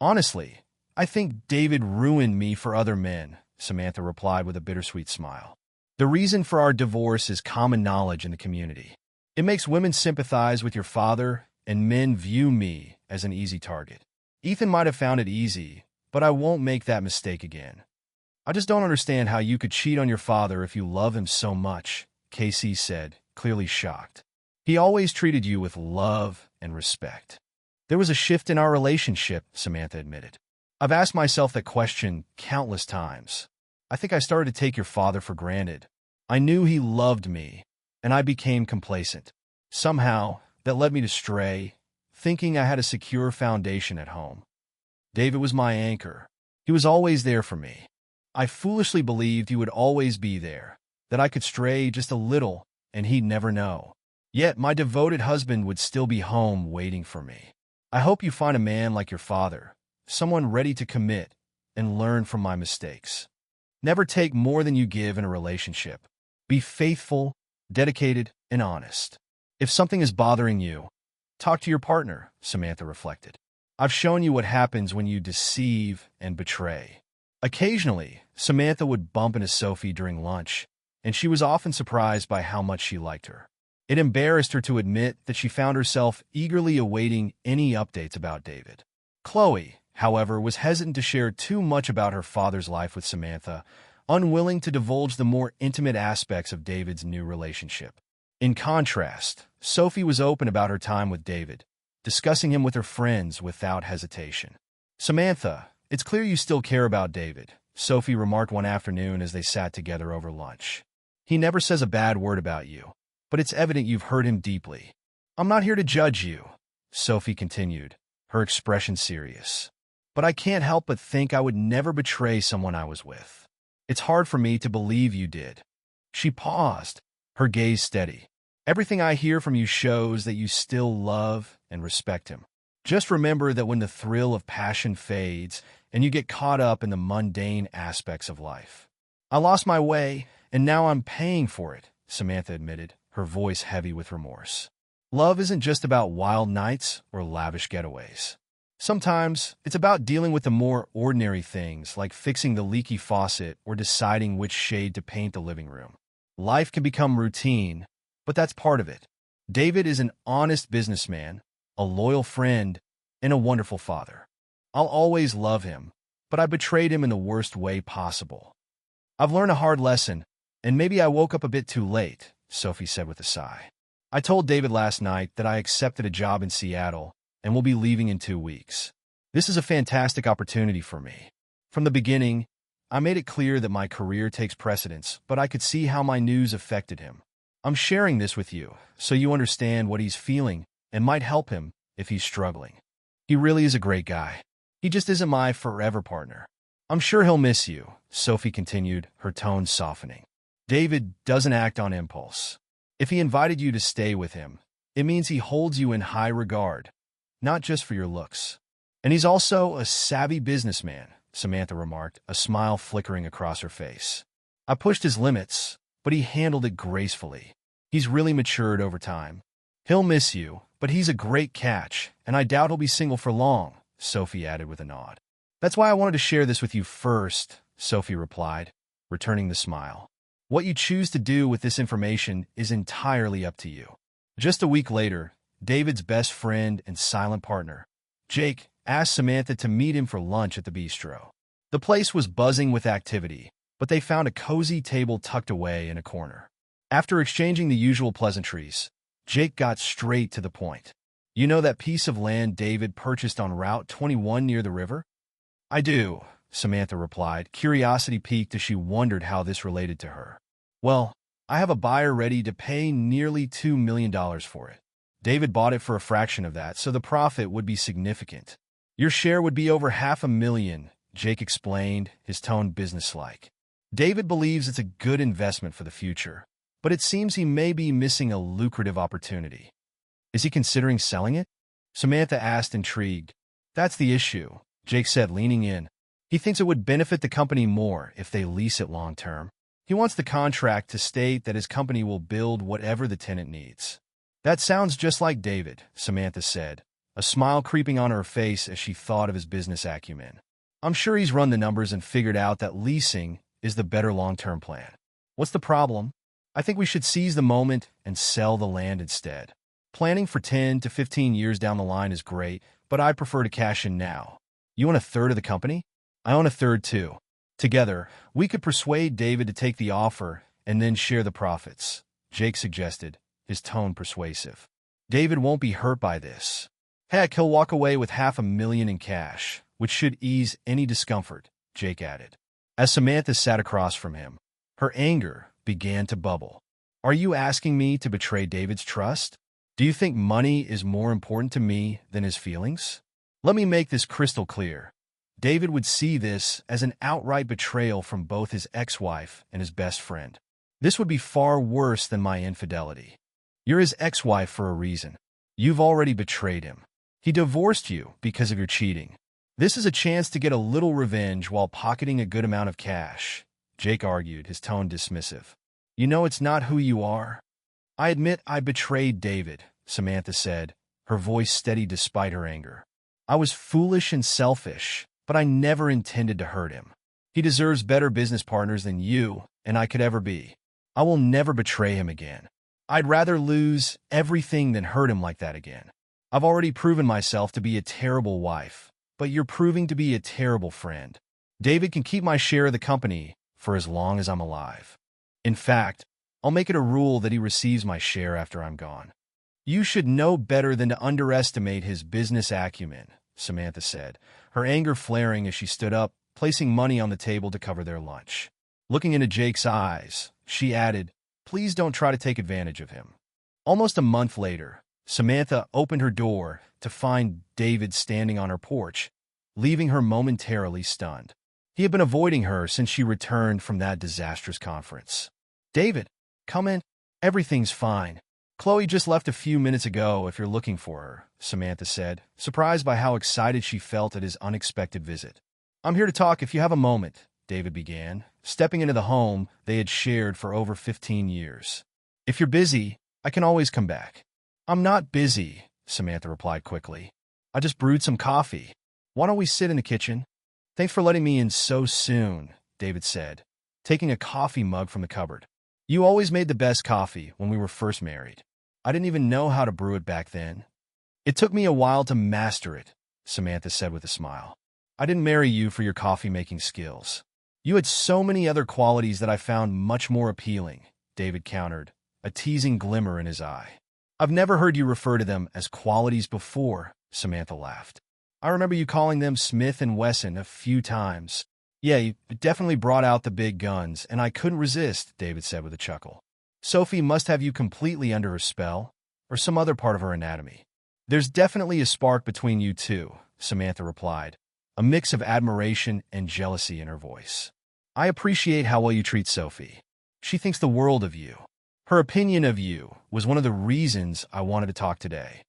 Honestly, I think David ruined me for other men," Samantha replied with a bittersweet smile. "The reason for our divorce is common knowledge in the community. It makes women sympathize with your father, and men view me as an easy target. Ethan might have found it easy, but I won't make that mistake again. I just don't understand how you could cheat on your father if you love him so much," KC said, clearly shocked. "He always treated you with love and respect." "There was a shift in our relationship," Samantha admitted. "I've asked myself that question countless times. I think I started to take your father for granted. I knew he loved me, and I became complacent. Somehow, that led me to stray, thinking I had a secure foundation at home. David was my anchor. He was always there for me. I foolishly believed he would always be there, that I could stray just a little and he'd never know. Yet my devoted husband would still be home waiting for me. I hope you find a man like your father, someone ready to commit and learn from my mistakes. Never take more than you give in a relationship. Be faithful dedicated, and honest. If something is bothering you, talk to your partner, Samantha reflected. I've shown you what happens when you deceive and betray. Occasionally, Samantha would bump into Sophie during lunch, and she was often surprised by how much she liked her. It embarrassed her to admit that she found herself eagerly awaiting any updates about David. Chloe, however, was hesitant to share too much about her father's life with Samantha, unwilling to divulge the more intimate aspects of David's new relationship. In contrast, Sophie was open about her time with David, discussing him with her friends without hesitation. Samantha, it's clear you still care about David, Sophie remarked one afternoon as they sat together over lunch. He never says a bad word about you, but it's evident you've hurt him deeply. I'm not here to judge you, Sophie continued, her expression serious. But I can't help but think I would never betray someone I was with. It's hard for me to believe you did. She paused, her gaze steady. Everything I hear from you shows that you still love and respect him. Just remember that when the thrill of passion fades and you get caught up in the mundane aspects of life. I lost my way, and now I'm paying for it, Samantha admitted, her voice heavy with remorse. Love isn't just about wild nights or lavish getaways. Sometimes it's about dealing with the more ordinary things like fixing the leaky faucet or deciding which shade to paint the living room. Life can become routine, but that's part of it. David is an honest businessman, a loyal friend, and a wonderful father. I'll always love him, but I betrayed him in the worst way possible. I've learned a hard lesson, and maybe I woke up a bit too late, Sophie said with a sigh. I told David last night that I accepted a job in Seattle and will be leaving in 2 weeks. This is a fantastic opportunity for me. From the beginning, I made it clear that my career takes precedence, but I could see how my news affected him. I'm sharing this with you so you understand what he's feeling and might help him if he's struggling. He really is a great guy. He just isn't my forever partner. I'm sure he'll miss you, Sophie continued, her tone softening. David doesn't act on impulse. If he invited you to stay with him, it means he holds you in high regard, not just for your looks. And he's also a savvy businessman, Samantha remarked, a smile flickering across her face. I pushed his limits, but he handled it gracefully. He's really matured over time. He'll miss you, but he's a great catch, and I doubt he'll be single for long, Sophie added with a nod. That's why I wanted to share this with you first, Sophie replied, returning the smile. What you choose to do with this information is entirely up to you. Just a week later, David's best friend and silent partner, Jake, asked Samantha to meet him for lunch at the bistro. The place was buzzing with activity, but they found a cozy table tucked away in a corner. After exchanging the usual pleasantries, Jake got straight to the point. You know that piece of land David purchased on Route 21 near the river? I do, Samantha replied, curiosity piqued as she wondered how this related to her. Well, I have a buyer ready to pay nearly $2 million for it. David bought it for a fraction of that, so the profit would be significant. Your share would be over $500,000, Jake explained, his tone businesslike. David believes it's a good investment for the future, but it seems he may be missing a lucrative opportunity. Is he considering selling it? Samantha asked, intrigued. That's the issue, Jake said, leaning in. He thinks it would benefit the company more if they lease it long term. He wants the contract to state that his company will build whatever the tenant needs. That sounds just like David, Samantha said, a smile creeping on her face as she thought of his business acumen. I'm sure he's run the numbers and figured out that leasing is the better long-term plan. What's the problem? I think we should seize the moment and sell the land instead. Planning for 10 to 15 years down the line is great, but I prefer to cash in now. You own a third of the company? I own a third too. Together, we could persuade David to take the offer and then share the profits, Jake suggested, his tone persuasive. David won't be hurt by this. Heck, he'll walk away with $500,000 in cash, which should ease any discomfort, Jake added. As Samantha sat across from him, her anger began to bubble. Are you asking me to betray David's trust? Do you think money is more important to me than his feelings? Let me make this crystal clear. David would see this as an outright betrayal from both his ex-wife and his best friend. This would be far worse than my infidelity. You're his ex-wife for a reason. You've already betrayed him. He divorced you because of your cheating. This is a chance to get a little revenge while pocketing a good amount of cash, Jake argued, his tone dismissive. You know it's not who you are. I admit I betrayed David, Samantha said, her voice steady despite her anger. I was foolish and selfish, but I never intended to hurt him. He deserves better business partners than you and I could ever be. I will never betray him again. I'd rather lose everything than hurt him like that again. I've already proven myself to be a terrible wife, but you're proving to be a terrible friend. David can keep my share of the company for as long as I'm alive. In fact, I'll make it a rule that he receives my share after I'm gone. You should know better than to underestimate his business acumen, Samantha said, her anger flaring as she stood up, placing money on the table to cover their lunch. Looking into Jake's eyes, she added, "Please don't try to take advantage of him." Almost a month later, Samantha opened her door to find David standing on her porch, leaving her momentarily stunned. He had been avoiding her since she returned from that disastrous conference. "David, come in. Everything's fine. Chloe just left a few minutes ago if you're looking for her," Samantha said, surprised by how excited she felt at his unexpected visit. "I'm here to talk if you have a moment," David began, stepping into the home they had shared for over 15 years. "If you're busy, I can always come back." "I'm not busy," Samantha replied quickly. "I just brewed some coffee. Why don't we sit in the kitchen?" "Thanks for letting me in so soon," David said, taking a coffee mug from the cupboard. "You always made the best coffee when we were first married. I didn't even know how to brew it back then." "It took me a while to master it," Samantha said with a smile. "I didn't marry you for your coffee-making skills. You had so many other qualities that I found much more appealing," David countered, a teasing glimmer in his eye. "I've never heard you refer to them as qualities before," Samantha laughed. "I remember you calling them Smith & Wesson a few times." "Yeah, you definitely brought out the big guns, and I couldn't resist," David said with a chuckle. "Sophie must have you completely under her spell, or some other part of her anatomy." "There's definitely a spark between you two," Samantha replied, a mix of admiration and jealousy in her voice. "I appreciate how well you treat Sophie. She thinks the world of you. Her opinion of you was one of the reasons I wanted to talk today.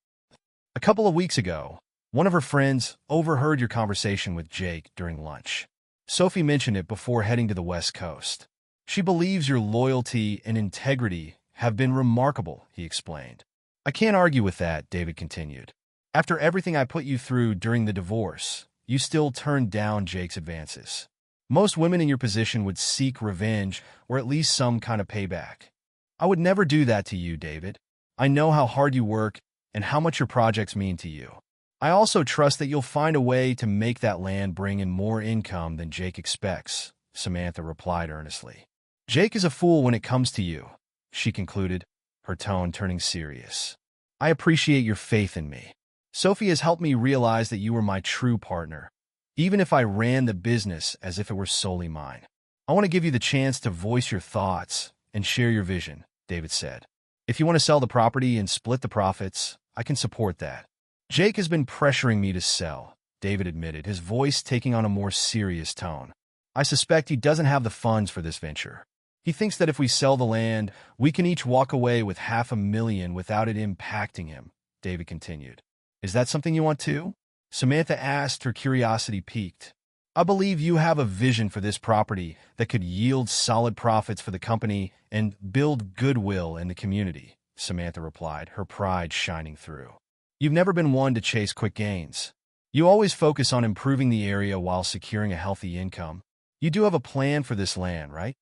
A couple of weeks ago, one of her friends overheard your conversation with Jake during lunch. Sophie mentioned it before heading to the West Coast. She believes your loyalty and integrity have been remarkable," he explained. "I can't argue with that," David continued. "After everything I put you through during the divorce, you still turned down Jake's advances. Most women in your position would seek revenge or at least some kind of payback. I would never do that to you, David. I know how hard you work and how much your projects mean to you. I also trust that you'll find a way to make that land bring in more income than Jake expects," Samantha replied earnestly. "Jake is a fool when it comes to you," she concluded, her tone turning serious. "I appreciate your faith in me. Sophie has helped me realize that you were my true partner, even if I ran the business as if it were solely mine. I want to give you the chance to voice your thoughts and share your vision," David said. "If you want to sell the property and split the profits, I can support that." "Jake has been pressuring me to sell," David admitted, his voice taking on a more serious tone. "I suspect he doesn't have the funds for this venture. He thinks that if we sell the land, we can each walk away with $500,000 without it impacting him," David continued. "Is that something you want too?" Samantha asked, her curiosity piqued. "I believe you have a vision for this property that could yield solid profits for the company and build goodwill in the community," Samantha replied, her pride shining through. "You've never been one to chase quick gains. You always focus on improving the area while securing a healthy income. You do have a plan for this land, right?"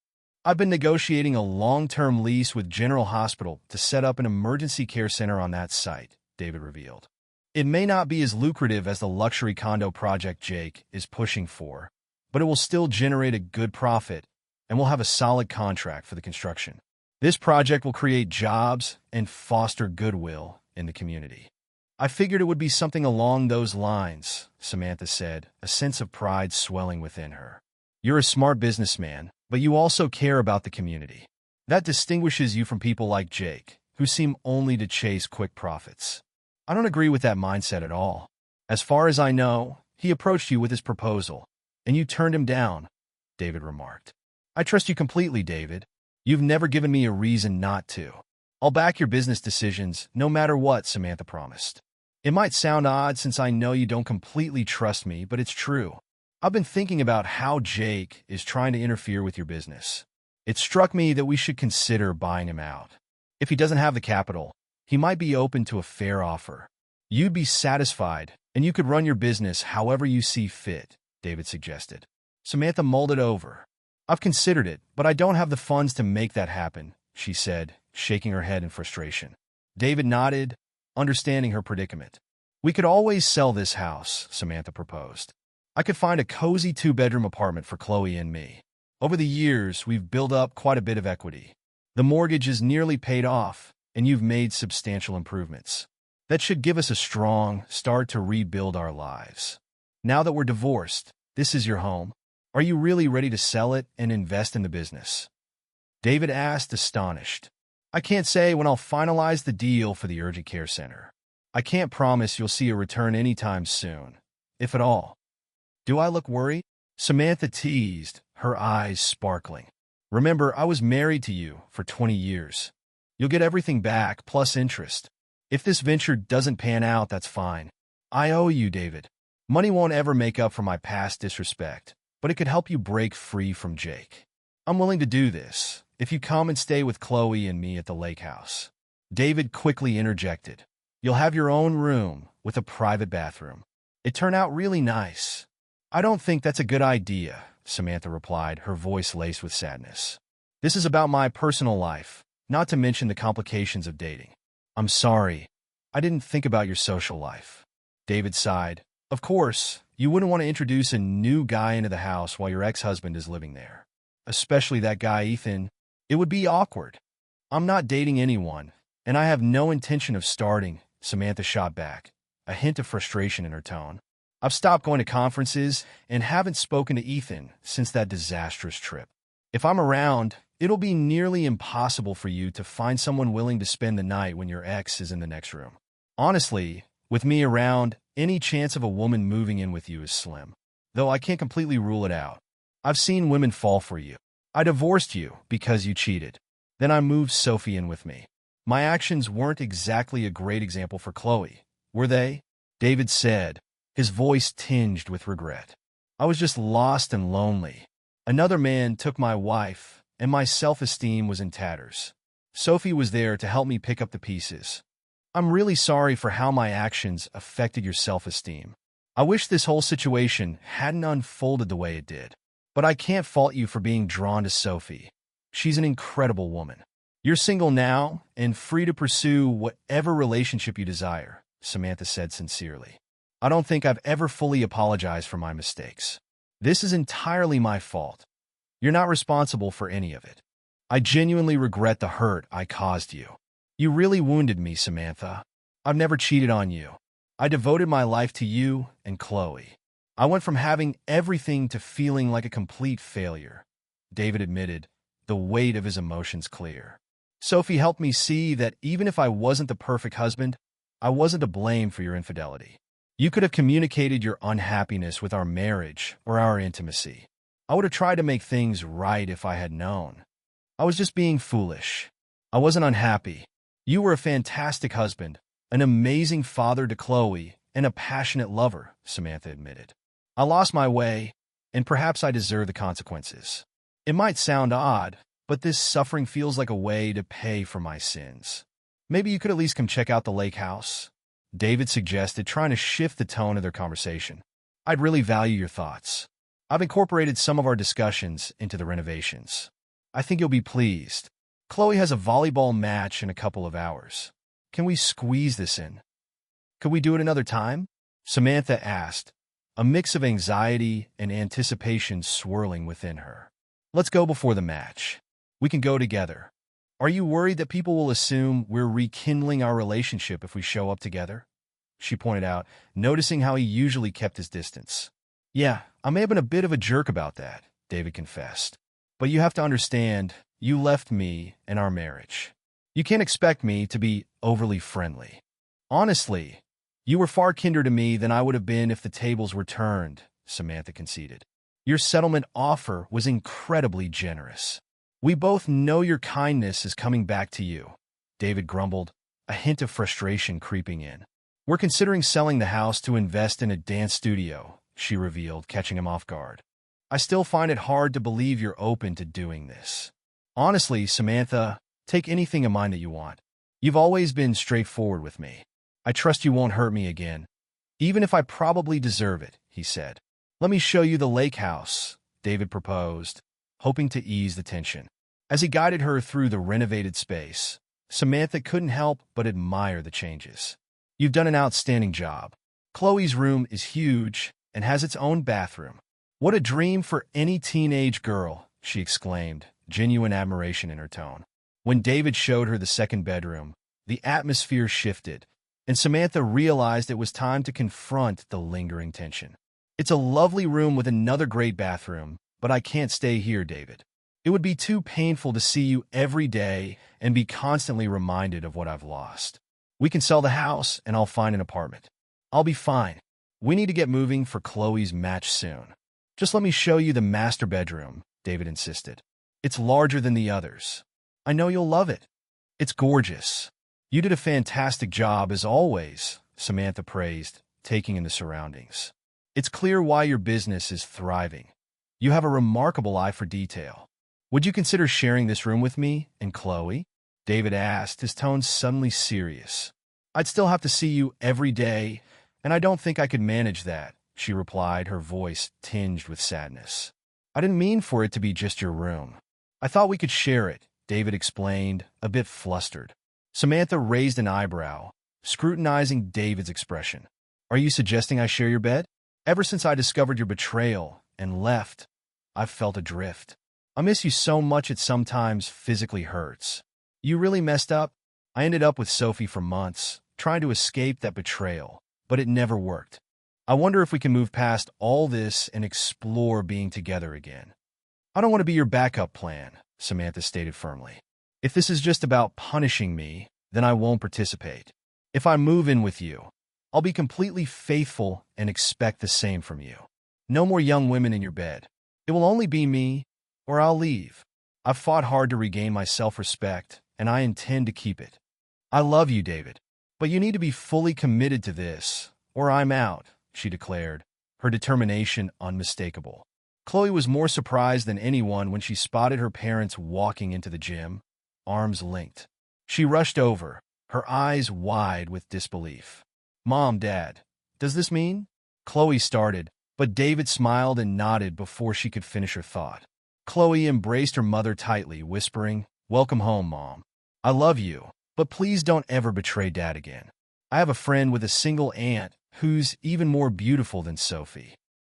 "I've been negotiating a long-term lease with General Hospital to set up an emergency care center on that site," David revealed. "It may not be as lucrative as the luxury condo project Jake is pushing for, but it will still generate a good profit, and we'll have a solid contract for the construction. This project will create jobs and foster goodwill in the community." "I figured it would be something along those lines," Samantha said, a sense of pride swelling within her. "You're a smart businessman, but you also care about the community. That distinguishes you from people like Jake, who seem only to chase quick profits." "I don't agree with that mindset at all. As far as I know, he approached you with his proposal, and you turned him down," David remarked. "I trust you completely, David. You've never given me a reason not to. I'll back your business decisions no matter what," Samantha promised. "It might sound odd since I know you don't completely trust me, but it's true. I've been thinking about how Jake is trying to interfere with your business. It struck me that we should consider buying him out. If he doesn't have the capital, he might be open to a fair offer. You'd be satisfied, and you could run your business however you see fit, David suggested. Samantha mulled it over. I've considered it, but I don't have the funds to make that happen, she said, shaking her head in frustration. David nodded, understanding her predicament. We could always sell this house, Samantha proposed. I could find a cozy 2-bedroom apartment for Chloe and me. Over the years, we've built up quite a bit of equity. The mortgage is nearly paid off, and you've made substantial improvements. That should give us a strong start to rebuild our lives. Now that we're divorced, this is your home. Are you really ready to sell it and invest in the business? David asked, astonished. I can't say when I'll finalize the deal for the urgent care center. I can't promise you'll see a return anytime soon, if at all. Do I look worried? Samantha teased, her eyes sparkling. Remember, I was married to you for 20 years. You'll get everything back, plus interest. If this venture doesn't pan out, that's fine. I owe you, David. Money won't ever make up for my past disrespect, but it could help you break free from Jake. I'm willing to do this, if you come and stay with Chloe and me at the lake house. David quickly interjected. You'll have your own room with a private bathroom. It turned out really nice. I don't think that's a good idea, Samantha replied, her voice laced with sadness. This is about my personal life, not to mention the complications of dating. I'm sorry. I didn't think about your social life. David sighed. Of course, you wouldn't want to introduce a new guy into the house while your ex-husband is living there. Especially that guy, Ethan. It would be awkward. I'm not dating anyone, and I have no intention of starting, Samantha shot back, a hint of frustration in her tone. I've stopped going to conferences and haven't spoken to Ethan since that disastrous trip. If I'm around, it'll be nearly impossible for you to find someone willing to spend the night when your ex is in the next room. Honestly, with me around, any chance of a woman moving in with you is slim. Though I can't completely rule it out. I've seen women fall for you. I divorced you because you cheated. Then I moved Sophie in with me. My actions weren't exactly a great example for Chloe, were they? David said, his voice tinged with regret. I was just lost and lonely. Another man took my wife, and my self-esteem was in tatters. Sophie was there to help me pick up the pieces. I'm really sorry for how my actions affected your self-esteem. I wish this whole situation hadn't unfolded the way it did. But I can't fault you for being drawn to Sophie. She's an incredible woman. You're single now and free to pursue whatever relationship you desire, Samantha said sincerely. I don't think I've ever fully apologized for my mistakes. This is entirely my fault. You're not responsible for any of it. I genuinely regret the hurt I caused you. You really wounded me, Samantha. I've never cheated on you. I devoted my life to you and Chloe. I went from having everything to feeling like a complete failure, David admitted, the weight of his emotions clear. Sophie helped me see that even if I wasn't the perfect husband, I wasn't to blame for your infidelity. You could have communicated your unhappiness with our marriage or our intimacy. I would have tried to make things right if I had known. I was just being foolish. I wasn't unhappy. You were a fantastic husband, an amazing father to Chloe, and a passionate lover, Samantha admitted. I lost my way, and perhaps I deserve the consequences. It might sound odd, but this suffering feels like a way to pay for my sins. Maybe you could at least come check out the lake house, David suggested, trying to shift the tone of their conversation. I'd really value your thoughts. I've incorporated some of our discussions into the renovations. I think you'll be pleased. Chloe has a volleyball match in a couple of hours. Can we squeeze this in? Could we do it another time? Samantha asked, a mix of anxiety and anticipation swirling within her. Let's go before the match. We can go together. Are you worried that people will assume we're rekindling our relationship if we show up together? She pointed out, noticing how he usually kept his distance. Yeah, I may have been a bit of a jerk about that, David confessed. But you have to understand, you left me and our marriage. You can't expect me to be overly friendly. Honestly, you were far kinder to me than I would have been if the tables were turned, Samantha conceded. Your settlement offer was incredibly generous. We both know your kindness is coming back to you, David grumbled, a hint of frustration creeping in. We're considering selling the house to invest in a dance studio, she revealed, catching him off guard. I still find it hard to believe you're open to doing this. Honestly, Samantha, Take anything of mine that you want. You've always been straightforward with me. I trust you won't hurt me again, even if I probably deserve it," he said. "Let me show you the lake house," David proposed, hoping to ease the tension. As he guided her through the renovated space, Samantha couldn't help but admire the changes. "You've done an outstanding job. Chloe's room is huge and has its own bathroom. What a dream for any teenage girl," she exclaimed, genuine admiration in her tone. When David showed her the second bedroom, the atmosphere shifted, and Samantha realized it was time to confront the lingering tension. "It's a lovely room with another great bathroom, but I can't stay here, David. It would be too painful to see you every day and be constantly reminded of what I've lost. We can sell the house and I'll find an apartment. I'll be fine. We need to get moving for Chloe's match soon. Just let me show you the master bedroom," David insisted. "It's larger than the others. I know you'll love it. It's gorgeous." "You did a fantastic job as always," Samantha praised, taking in the surroundings. "It's clear why your business is thriving. You have a remarkable eye for detail. Would you consider sharing this room with me and Chloe?" David asked, his tone suddenly serious. "I'd still have to see you every day, and I don't think I could manage that," she replied, her voice tinged with sadness. "I didn't mean for it to be just your room. I thought we could share it," David explained, a bit flustered. Samantha raised an eyebrow, scrutinizing David's expression. "Are you suggesting I share your bed? Ever since I discovered your betrayal and left, I've felt adrift. I miss you so much it sometimes physically hurts. You really messed up. I ended up with Sophie for months, trying to escape that betrayal, but it never worked. I wonder if we can move past all this and explore being together again." "I don't want to be your backup plan," Samantha stated firmly. "If this is just about punishing me, then I won't participate. If I move in with you, I'll be completely faithful and expect the same from you. No more young women in your bed. It will only be me, or I'll leave. I've fought hard to regain my self-respect, and I intend to keep it. I love you, David, but you need to be fully committed to this, or I'm out," she declared, her determination unmistakable. Chloe was more surprised than anyone when she spotted her parents walking into the gym, arms linked. She rushed over, her eyes wide with disbelief. "Mom, Dad, does this mean?" Chloe started, but David smiled and nodded before she could finish her thought. Chloe embraced her mother tightly, whispering, "Welcome home, Mom. I love you, but please don't ever betray Dad again. I have a friend with a single aunt who's even more beautiful than Sophie."